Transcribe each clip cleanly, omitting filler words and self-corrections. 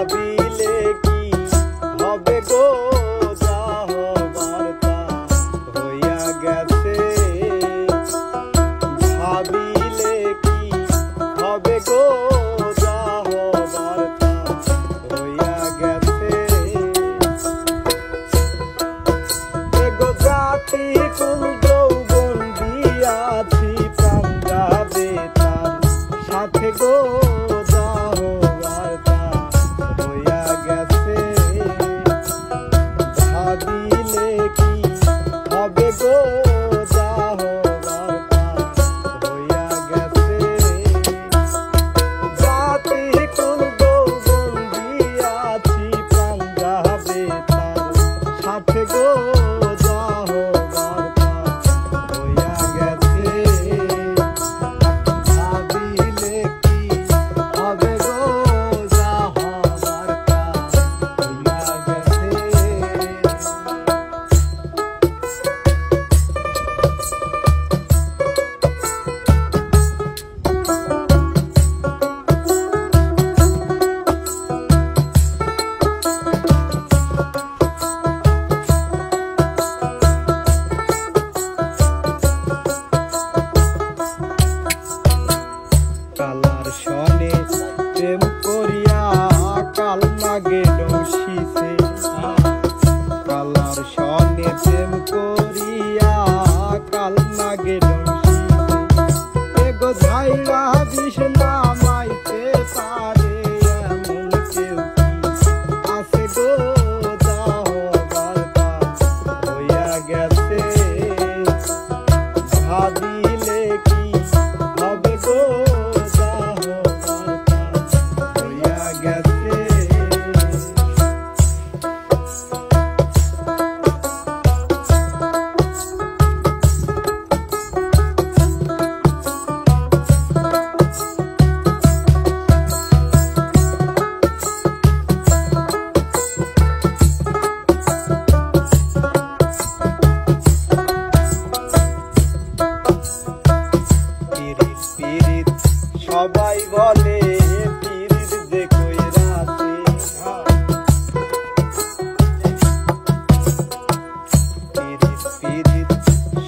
ভাবিলে কি হবে গো যা হবার তা হইয়া গেছে ভাবিলে কি হবে গো যা হবার তা হইয়া গেছে এগো জাতি কুল যৌবন দিয়াছি প্রাণ যাবে তার সাথে গো যা হবার তা হইয়া গেছে ভাবিলে কি হবে গো যা হবার তা হইয়া গেছে জাতি কুল যৌবন দিয়াছি প্রাণ যাবে তার সাথে গো যা হবার তা হইয়া গেছে ভাবিলে কি হবে গো যা হবার তা হইয়া গেছে কালার সনে প্রেম করিয়া কাল নাগে ডসিছে কালার সনে প্রেম করিয়া কাল নাগে ডসিছে এগো ঝাইরা বিষ নামাইতে পারে এমন কেউ কি আছে গো যা হবার তা হইয়া গেছে ভাবিলে কি হবে গো যা হবার তা হইয়া গেছে পিরিত পিরিত সবাই বলে পিরিত যে কইরাছে পিরিত পিরিত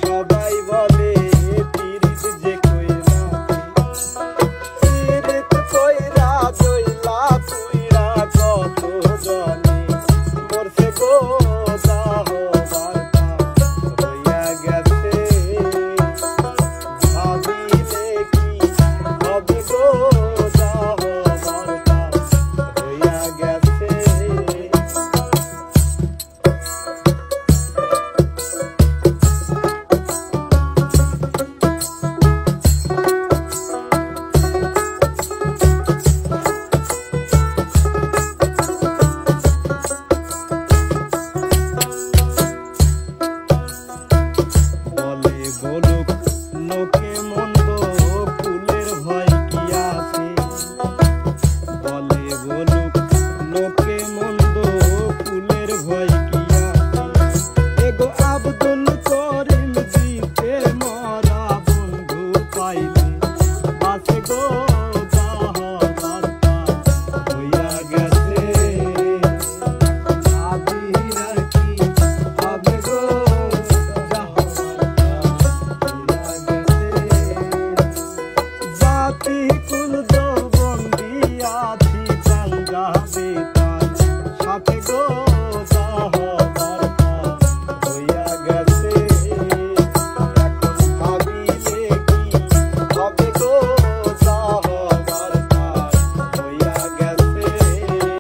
সবাই বলে পিরিত যে কইরাছে পিরিত কইরা